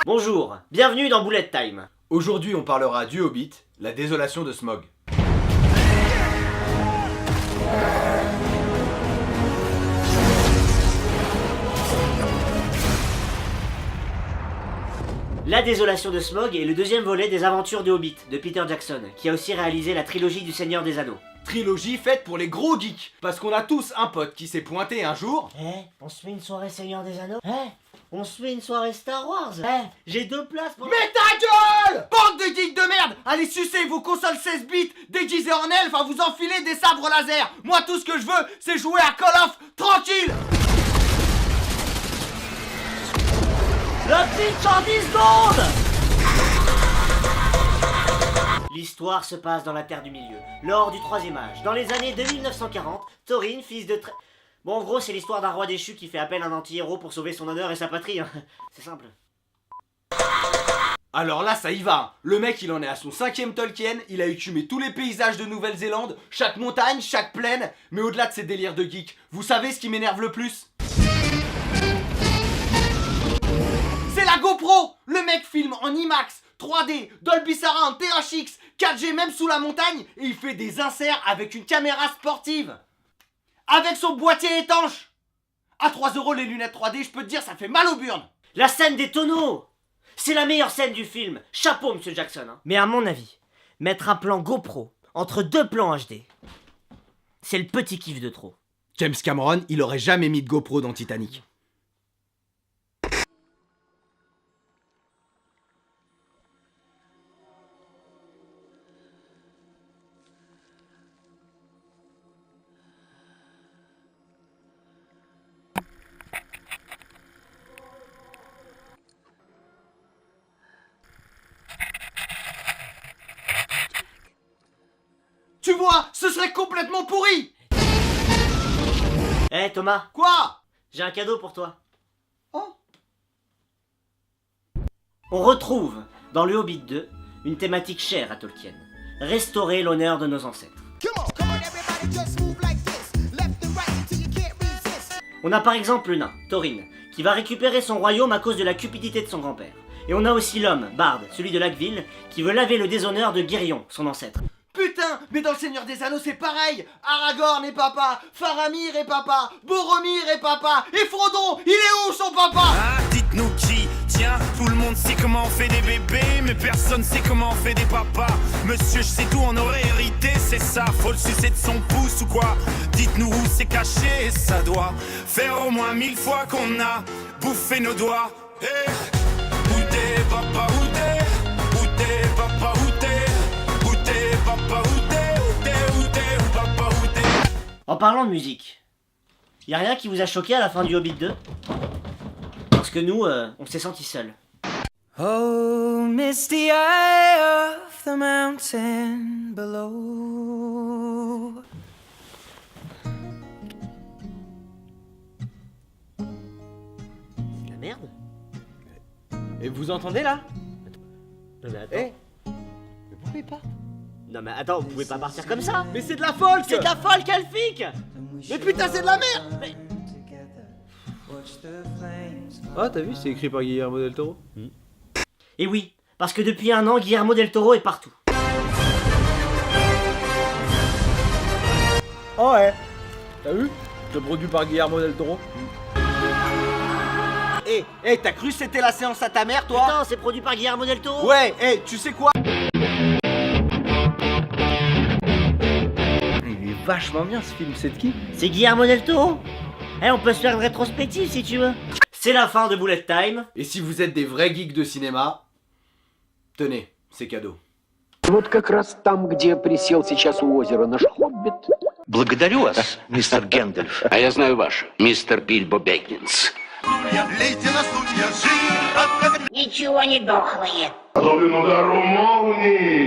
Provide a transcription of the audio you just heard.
Bonjour, bienvenue dans Bullet Time. Aujourd'hui on parlera du Hobbit, la désolation de Smaug. La désolation de Smaug est le deuxième volet des aventures du Hobbit de Peter Jackson, qui a aussi réalisé la trilogie du Seigneur des Anneaux. Trilogie faite pour les gros geeks, parce qu'on a tous un pote qui s'est pointé un jour. On se fait une soirée Seigneur des Anneaux on se fait une soirée Star Wars j'ai 2 places pour... Mais ta gueule! Bande de geeks de merde! Allez sucer vos consoles 16 bits déguisées en elfes à vous enfiler des sabres laser. Moi tout ce que je veux, c'est jouer à Call of tranquille. Le pitch en 10 secondes! L'histoire se passe dans la Terre du Milieu, lors du Troisième Âge. Dans les années 2940, Thorin, fils de... Bon, en gros, c'est l'histoire d'un roi déchu qui fait appel à un anti-héros pour sauver son honneur et sa patrie. C'est simple. Alors là, ça y va. Le mec, il en est à son 5e Tolkien, il a écumé tous les paysages de Nouvelle-Zélande, chaque montagne, chaque plaine, mais au-delà de ces délires de geek, vous savez ce qui m'énerve le plus? C'est la GoPro! Le mec filme en IMAX, 3D, Dolby Surround, THX, 4G même sous la montagne, et il fait des inserts avec une caméra sportive. Avec son boîtier étanche. À 3€ les lunettes 3D, je peux te dire, ça fait mal aux burnes. La scène des tonneaux! C'est la meilleure scène du film. Chapeau, monsieur Jackson. Mais à mon avis, mettre un plan GoPro entre 2 plans HD, c'est le petit kiff de trop. James Cameron, il aurait jamais mis de GoPro dans Titanic. Tu vois, ce serait complètement pourri. Thomas. Quoi? J'ai un cadeau pour toi. Oh. On retrouve dans le Hobbit 2 une thématique chère à Tolkien. Restaurer l'honneur de nos ancêtres. On a par exemple le nain, Thorin, qui va récupérer son royaume à cause de la cupidité de son grand-père. Et on a aussi l'homme, Bard, celui de Laqueville, qui veut laver le déshonneur de Girion, son ancêtre. Putain, mais dans le Seigneur des Anneaux c'est pareil. Aragorn est papa, Faramir est papa, Boromir est papa, et Frodon, il est où son papa? Ah, dites-nous qui? Tiens, tout le monde sait comment on fait des bébés, mais personne sait comment on fait des papas. Monsieur, je sais tout, on aurait hérité, c'est ça. Faut le sucer de son pouce ou quoi? Dites-nous où c'est caché, ça doit faire au moins 1000 fois qu'on a bouffé nos doigts. Hey, où t'es, papa, où t'es? Où t'es, papa, où t'es? Papa, où papa, où t'es? En parlant de musique, y a rien qui vous a choqué à la fin du Hobbit 2? Parce que nous, on s'est sentis seuls. Oh, misty eye of the mountain below. C'est la merde? Et vous entendez là? Non mais attends. Mais pourquoi il part? Non mais attends, vous pouvez pas partir comme ça! Mais c'est de la folk! C'est de la folk elfique! Mais putain, c'est de la merde! Ah, t'as vu, c'est écrit par Guillermo del Toro. Et oui, parce que depuis 1 an, Guillermo del Toro est partout. Oh ouais. T'as vu? C'est produit par Guillermo del Toro. T'as cru que c'était la séance à ta mère, toi? Putain, c'est produit par Guillermo del Toro! Ouais, tu sais quoi? Il est vachement bien ce film, c'est de qui? C'est Guillermo del Toro! On peut se faire une rétrospective si tu veux. C'est la fin de Bullet Time. Et si vous êtes des vrais geeks de cinéma, tenez, c'est cadeau. Вот как раз там, где присел сейчас у озера наш хоббит. Благодарю вас, мистер Гэндальф. А я знаю ваш, мистер Бильбо Бэггинс. Ничего не дохлые. Особенно удару молнии.